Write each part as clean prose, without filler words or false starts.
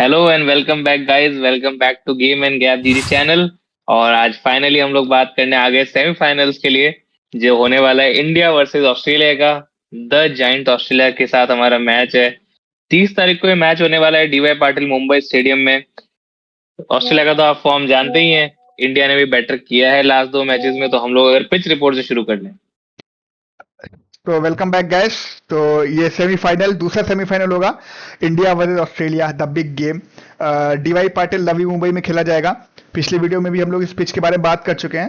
Hello and welcome back guys, welcome back to game and gap GD channel. और आज finally हम लोग बात करने आ गए सेमीफाइनल्स के लिए, जो होने वाला है इंडिया वर्सेस ऑस्ट्रेलिया का। द जायंट ऑस्ट्रेलिया के साथ हमारा मैच है। 30 तारीख को ये मैच होने वाला है डीवाई पाटिल मुंबई स्टेडियम में। ऑस्ट्रेलिया का तो आप फॉर्म जानते ही हैं, इंडिया ने भी बेटर किया है लास्ट दो मैचेस में। तो हम लोग अगर पिच रिपोर्ट से शुरू कर लें। तो वेलकम बैक गैस। तो ये सेमीफाइनल, दूसरा सेमीफाइनल होगा India versus Australia, the big game. DY Patil Navi Mumbai में खेला जाएगा। पिछली वीडियो में भी हम लोग इस पिच के बारे में बात कर चुके हैं।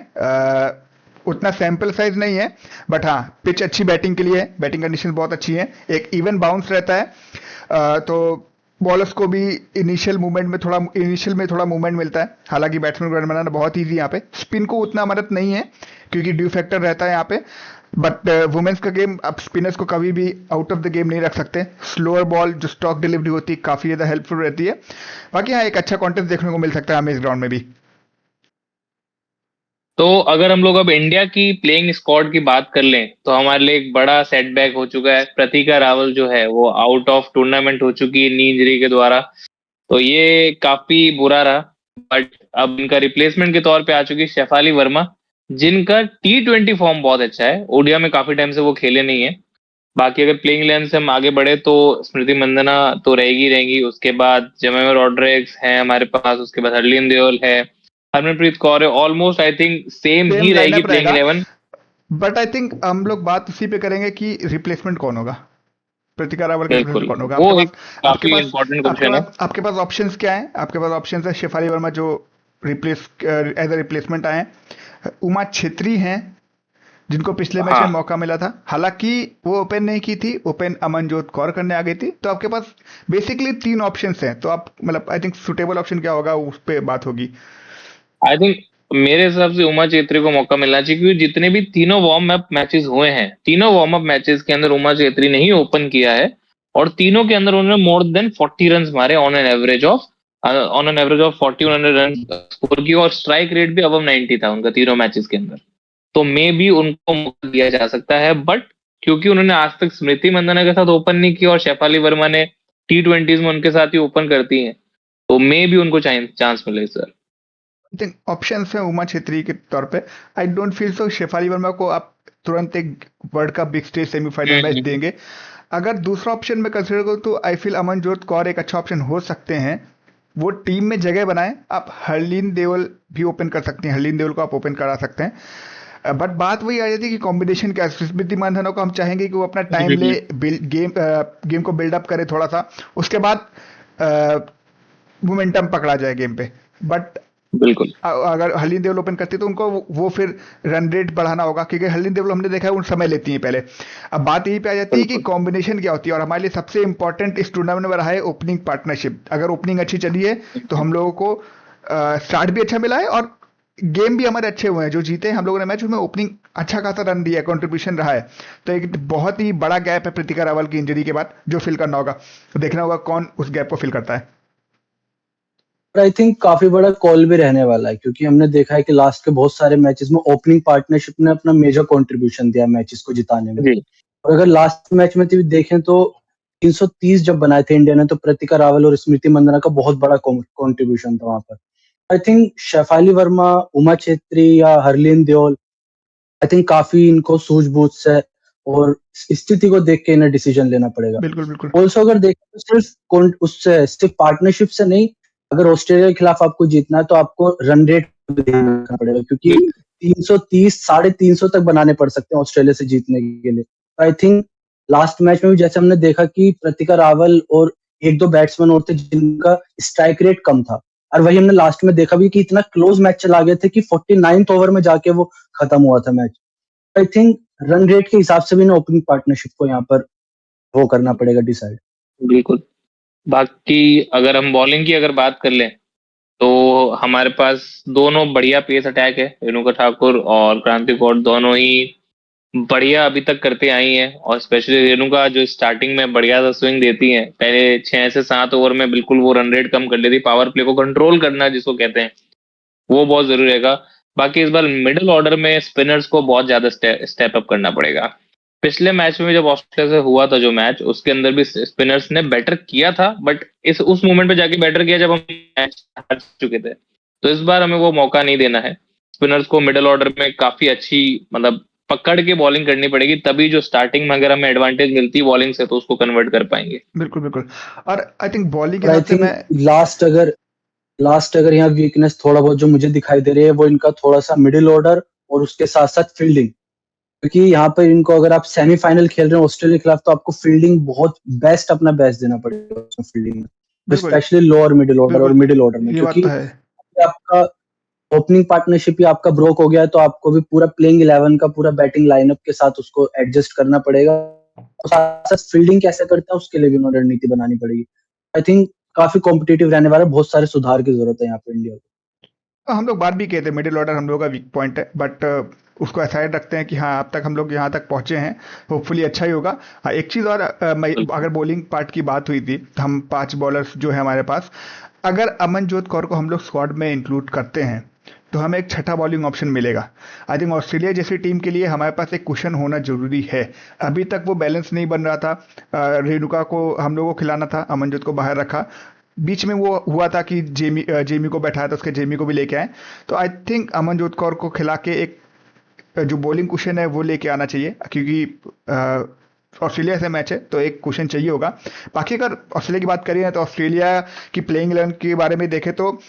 उतना सैंपल साइज नहीं है, बट हाँ, पिच अच्छी बैटिंग के लिए है। बैटिंग कंडीशन बहुत अच्छी है, एक इवन बाउंस रहता है। तो बॉलर्स को भी इनिशियल में थोड़ा मूवमेंट मिलता है। हालांकि बैट्समैन को रन बनाना बहुत ईजी यहाँ पे। स्पिन को उतना मदद नहीं है क्योंकि ड्यू फैक्टर रहता है यहाँ पे। बट वुमेन्स का गेम, आप स्पिनर्स को कभी भी आउट ऑफ द गेम नहीं रख सकते। स्लोअर बॉल जो स्टॉक डिलीवरी होती है काफी ज्यादा हेल्पफुल रहती है। बाकी हाँ, एक अच्छा कॉन्टेस्ट देखने को मिल सकता है हमें इस ग्राउंड में भी। तो अगर हम लोग अब इंडिया की प्लेइंग स्क्वाड की बात कर लें तो हमारे लिए एक बड़ा सेटबैक हो चुका है। प्रतिका रावल जो है वो आउट ऑफ टूर्नामेंट हो चुकी है नी इंजरी के द्वारा। तो ये काफी बुरा रहा। बट अब इनका रिप्लेसमेंट के तौर पे आ चुकी है शेफाली वर्मा, जिनका T20 फॉर्म बहुत अच्छा है। ओडिया में काफी टाइम से वो खेले नहीं है। बाकी अगर प्लेइंग इलेवन से हम आगे बढ़े तो स्मृति मंदना तो रहेगी। उसके बाद जेमिमा रॉड्रिग्स है हमारे पास, उसके बाद हरलीन देओल है, हरमनप्रीत कौर है। Almost I think same same ही रहेगी लाइनअप प्लेइंग रहेगा। इलेवन। बट आई थिंक हम लोग बात उसी पे करेंगे कि रिप्लेसमेंट कौन होगा। प्रतिका रावल का रिप्लेसमेंट बिल्कुल, कौन होगा वो आपके एक पास? आपके काफी पास इंपॉर्टेंट आपके क्वेश्चन है। पास आपके पास ऑप्शंस क्या है? आपके पास ऑप्शंस है शेफाली वर्मा जो रिप्लेस एज अ रिप्लेसमेंट आए हैं। उमा छेत्री हैं जिनको पिछले मैच में हाँ, मौका मिला था। हालांकि वो ओपन नहीं की थी, ओपन अमनजोत कौर करने आ गई थी। तो आपके पास बेसिकली तीन ऑप्शंस हैं। तो आप मतलब आई थिंक सुटेबल ऑप्शन क्या होगा उस पर बात होगी। आई थिंक मेरे हिसाब से उमा चेत्री को मौका मिलना चाहिए, क्योंकि जितने भी तीनों वार्म अप मैचेस हुए हैं, तीनों वार्म अप मैचेस के अंदर उमा चेत्री ने ही ओपन किया है। और तीनों के अंदर उन्होंने मोर देन 40 रन मारे on an average of 4100 run score की। और स्ट्राइक रेट भी अबव 90 था उनका तीनों मैचेस के अंदर। तो मे भी उनको मौका दिया जा सकता है। बट क्योंकि उन्होंने आज तक स्मृति मंदाना के साथ ओपन नहीं किया और शेफाली वर्मा ने T20s में उनके साथ ही ओपन करती हैं, तो मे भी उनको चांस मिले सर। आई थिंक ऑप्शन है उमा छेत्री के तौर पे। I don't feel so Shafali Verma को आप तुरंत एक world cup big stage semifinal match hmm. देंगे। अगर दूसरा ऑप्शन में कंसिडर करूँ तो आई फील अमनजोत कौर एक अच्छा ऑप्शन हो सकते हैं। वो टीम में जगह बनाए। आप हरलीन देओल भी ओपन कर सकते हैं, हरलीन देओल को आप ओपन करा सकते हैं। बट बात वही आ जाती है कि कॉम्बिनेशन क्या है। स्मृति मंधाना को हम चाहेंगे कि वो अपना टाइम ले, गेम को बिल्डअप करे थोड़ा सा, उसके बाद मोमेंटम पकड़ा जाए गेम पे। बट बिल्कुल। अगर हरलीन देओल ओपन करती है तो उनको वो फिर रन रेट बढ़ाना होगा, क्योंकि हरलीन देओल हमने देखा है उन समय लेती हैं पहले। अब बात यही पे आ जाती है कि बिल्कुल। कॉम्बिनेशन क्या होती है। और हमारे लिए सबसे इंपॉर्टेंट इस टूर्नामेंट में रहा है ओपनिंग पार्टनरशिप। अगर ओपनिंग अच्छी चली है तो हम लोगों को स्टार्ट भी अच्छा मिला है और गेम भी हमारे अच्छे हुए हैं। जो जीते हैं हम लोगों ने मैच, उसमें ओपनिंग अच्छा खासा रन दिया है, कंट्रीब्यूशन रहा है। तो एक बहुत ही बड़ा गैप है प्रतिका रावल की इंजरी के बाद जो फिल करना होगा। देखना होगा कौन उस गैप को फिल करता है। आई थिंक काफी बड़ा कॉल भी रहने वाला है, क्योंकि हमने देखा है कि लास्ट के बहुत सारे मैचेस में ओपनिंग पार्टनरशिप ने अपना मेजर कंट्रीब्यूशन दिया मैचेस को जिताने में। जी। और अगर लास्ट मैच में भी देखें तो 330 जब बनाए थे इंडिया ने, तो प्रतिका रावल और स्मृति मंदाना का बहुत बड़ा कंट्रीब्यूशन था वहां पर। आई थिंक शेफाली वर्मा, उमा छेत्री या हरलीन देओल, आई थिंक काफी इनको सूझबूझ से और स्थिति को देख के इन्हें डिसीजन लेना पड़ेगा। बिल्कुल बिल्कुल। ऑल्सो अगर देखें तो सिर्फ पार्टनरशिप से नहीं, अगर ऑस्ट्रेलिया के खिलाफ आपको जीतना है तो आपको रन रेट पे ध्यान रखना पड़ेगा, क्योंकि 330 350 तक बनाने पड़ सकते हैं ऑस्ट्रेलिया से जीतने के लिए। आई थिंक लास्ट मैच में भी जैसे हमने देखा कि प्रतिका रावल और एक दो बैट्समैन और थे जिनका स्ट्राइक रेट कम था, और वही हमने लास्ट में देखा भी कि इतना क्लोज मैच चला गया था कि 49th ओवर में जाके वो खत्म हुआ था match. I think run rate के हिसाब से भी ना ओपनिंग पार्टनरशिप को यहाँ पर वो करना पड़ेगा डिसाइड। बिल्कुल। बाकी अगर हम बॉलिंग की अगर बात कर लें तो हमारे पास दोनों बढ़िया पेस अटैक है। रेणुका ठाकुर और क्रांति कौर दोनों ही बढ़िया अभी तक करते आई हैं। और स्पेशली रेणुका जो स्टार्टिंग में बढ़िया सा स्विंग देती हैं, पहले 6 से 7 ओवर में बिल्कुल वो रन रेट कम कर लेती। पावर प्ले को कंट्रोल करना जिसको कहते हैं, वो बहुत जरूरी रहेगा। बाकी इस बार मिडिल ऑर्डर में स्पिनर्स को बहुत ज्यादा स्टेप अप करना पड़ेगा। पिछले मैच में जब ऑस्ट्रेलिया से हुआ था जो मैच, उसके अंदर भी स्पिनर्स ने बेटर किया था, बट उस मोमेंट पे जाके बेटर किया जब हम मैच हार चुके थे। तो इस बार हमें वो मौका नहीं देना है। स्पिनर्स को मिडिल ऑर्डर में काफी अच्छी मतलब पकड़ के बॉलिंग करनी पड़ेगी, तभी जो स्टार्टिंग में अगर हमें एडवांटेज मिलती है बॉलिंग से तो उसको कन्वर्ट कर पाएंगे। बिल्कुल बिल्कुल। और आई थिंक बॉलिंग के और आई हिसाब से मैं थिंक लास्ट अगर यहाँ वीकनेस थोड़ा बहुत जो मुझे दिखाई दे रही है वो इनका थोड़ा सा मिडिल ऑर्डर और उसके साथ साथ फील्डिंग, क्योंकि यहाँ पर इनको अगर आप सेमीफाइनल खेल रहे हैं ऑस्ट्रेलिया के खिलाफ तो आपको फील्डिंग बहुत अपना बेस्ट देना पड़ेगा फील्डिंग में, बिल्कुल स्पेशली लोअर मिडिल ऑर्डर और बिल्कुल, मिडिल ऑर्डर में, ये बात तो क्योंकि है। आपका ओपनिंग पार्टनरशिप ही आपका ब्रोक हो गया है तो आपको भी पूरा प्लेइंग 11 का पूरा बैटिंग लाइनअप के साथ उसको एडजस्ट करना पड़ेगा। और साथ साथ फील्डिंग कैसे करता है उसके लिए भी उन्होंने रणनीति बनानी पड़ेगी। आई थिंक काफी कॉम्पिटिटिव रहने वाला है, बहुत सारे सुधार की जरूरत है यहाँ पे इंडिया को। हम लोग बात भी किए थे मिडिल ऑर्डर हम लोग का वीक पॉइंट है, बट उसको असाइड रखते हैं कि हाँ अब तक हम लोग यहाँ तक पहुंचे हैं, होपफुली अच्छा ही होगा। हाँ, एक चीज़ और, अगर बॉलिंग पार्ट की बात हुई थी, तो हम 5 बॉलर्स जो है हमारे पास, अगर अमनजोत कौर को हम लोग स्क्वाड में इंक्लूड करते हैं तो हमें एक छठा बॉलिंग ऑप्शन मिलेगा। आई थिंक ऑस्ट्रेलिया जैसी टीम के लिए हमारे पास एक कुशन होना जरूरी है। अभी तक वो बैलेंस नहीं बन रहा था। रेणुका को हम लोगों को खिलाना था, अमनजोत को बाहर रखा। बीच में वो हुआ था कि जेमी को बैठाया था, उसके जेमी को भी लेके आए। तो आई थिंक अमनजोत कौर को खिला के एक जो बॉलिंग कुशन है वो लेके आना चाहिए, क्योंकि ऑस्ट्रेलिया से मैच है तो एक क्वेश्चन चाहिए होगा। बाकी अगर ऑस्ट्रेलिया की बात करें तो ऑस्ट्रेलिया की प्लेइंग 11 के बारे में देखें तो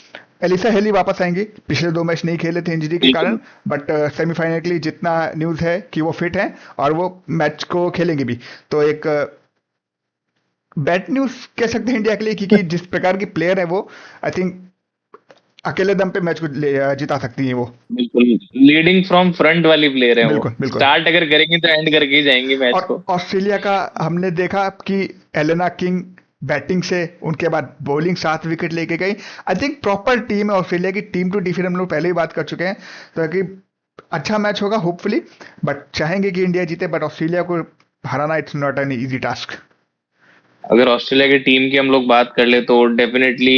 एलिसा हेली वापस आएंगी। पिछले 2 मैच नहीं खेले थे इंजरी के कारण, बट सेमीफाइनल के लिए जितना न्यूज़ है कि वो फिट हैं और वो मैच को खेलेंगे भी। तो एक बैड न्यूज़ कह सकते हैं इंडिया के लिए, क्योंकि जिस प्रकार की प्लेयर है वो, आई थिंक अकेले दम पे मैच को जिता सकती है वो। बिल्कुल लीडिंग फ्रॉम फ्रंट वाली प्लेयर है वो। बिल्कुल बिल्कुल। स्टार्ट अगर करेंगे तो एंड करके ही जाएंगे मैच और को। ऑस्ट्रेलिया का हमने देखा कि एलेना किंग बैटिंग से, उनके बाद बॉलिंग 7 विकेट लेके गई। आई थिंक प्रॉपर टीम है ऑस्ट्रेलिया की। टीम टू डिफीट हम लोग पहले ही बात कर चुके हैं, तो कि अच्छा मैच होगा होपफुली। बट चाहेंगे कि इंडिया जीते, बट ऑस्ट्रेलिया को हराना it's not an easy task. अगर ऑस्ट्रेलिया की टीम की हम लोग बात कर ले तो definitely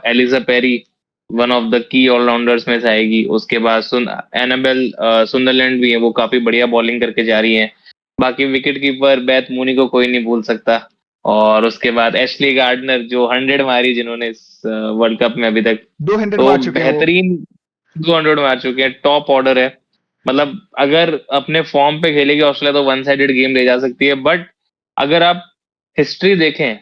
Ellyse Perry one of the key allrounders में से आएगी। उसके बाद एनाबेल सुंदरलैंड भी है, वो काफी बढ़िया बॉलिंग करके जा रही है। बाकी विकेट कीपर बेथ मूनी को कोई नहीं भूल सकता। और उसके बाद एशली गार्डनर जो 100 मारी जिन्होंने इस वर्ल्ड कप में अभी तक, 200 तो मार चुके हैं वो। बेहतरीन 200 मार चुके हैं। टॉप ऑर्डर है। मतलब अगर अपने फॉर्म पे खेलेगी ऑस्ट्रेलिया तो वन साइडेड गेम ले जा सकती है। बट अगर आप हिस्ट्री देखें,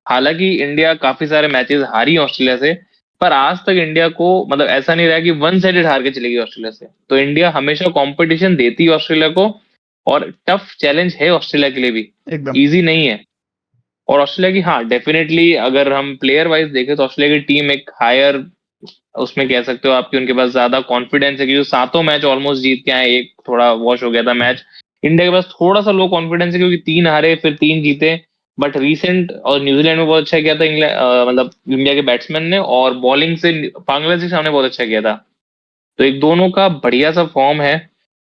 हालांकि इंडिया काफी सारे मैचेस हारी ऑस्ट्रेलिया से, पर आज तक इंडिया को मतलब ऐसा नहीं रहा कि वन साइडेड हार के चलेगी ऑस्ट्रेलिया से। तो इंडिया हमेशा कंपटीशन देती है ऑस्ट्रेलिया को, और टफ चैलेंज है ऑस्ट्रेलिया के लिए भी, एकदम इजी नहीं है। और ऑस्ट्रेलिया की हाँ डेफिनेटली अगर हम प्लेयर वाइज देखें तो ऑस्ट्रेलिया की टीम एक हायर, उसमें कह सकते हो आपकी उनके पास ज्यादा कॉन्फिडेंस है कि जो 7 मैच ऑलमोस्ट जीत के आए, एक थोड़ा वॉश हो गया था मैच। इंडिया के पास थोड़ा सा लो कॉन्फिडेंस है क्योंकि 3 हारे फिर 3 जीते। बट रीसेंट और न्यूजीलैंड में बहुत अच्छा किया था इंग्लैंड, मतलब इंडिया के बैट्समैन ने, और बॉलिंग से बांग्लादेश के सामने बहुत अच्छा किया था। तो एक दोनों का बढ़िया सा फॉर्म है।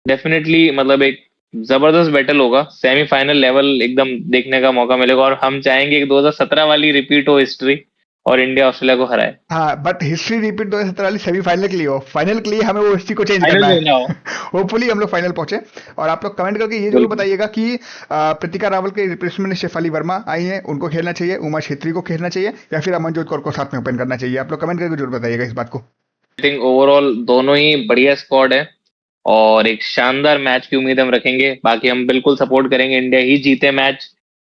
डेफिनेटली मतलब एक जबरदस्त बैटल होगा। सेमीफाइनल लेवल एकदम देखने का मौका मिलेगा, और हम चाहेंगे कि 2017 वाली रिपीट हो हिस्ट्री और इंडिया ऑस्ट्रेलिया को हराए। हाँ, बट हिस्ट्री रिपीट 2017 वाली सेमीफाइनल के लिए हो, फाइनल के लिए हमें वो हिस्ट्री को चेंज फाइनल करना में ना हो। है। होपफुली हम लोग फाइनल पहुंचे। और आप लोग कमेंट करके ये जरूर बिल्कुल बताइएगा कि प्रतिका रावल के रिप्लेसमेंट में शेफाली वर्मा आई हैं, उनको खेलना चाहिए, उमा छेत्री को खेलना चाहिए, या फिर अमनजोत कौर को साथ में ओपन करना चाहिए। आप लोग कमेंट करके जरूर बताइएगा इस बात को। आई थिंक ओवरऑल दोनों ही बढ़िया स्क्वाड है, और एक शानदार मैच की उम्मीद हम रखेंगे। बाकी हम बिल्कुल सपोर्ट करेंगे इंडिया ही जीते मैच।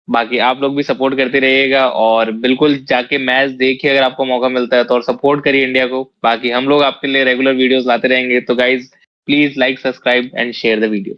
बाकी आप लोग भी सपोर्ट करते रहिएगा, और बिल्कुल जाके मैच देखिए अगर आपको मौका मिलता है तो, और सपोर्ट करिए इंडिया को। बाकी हम लोग आपके लिए रेगुलर वीडियोस लाते रहेंगे। तो guys please like, subscribe and share the video.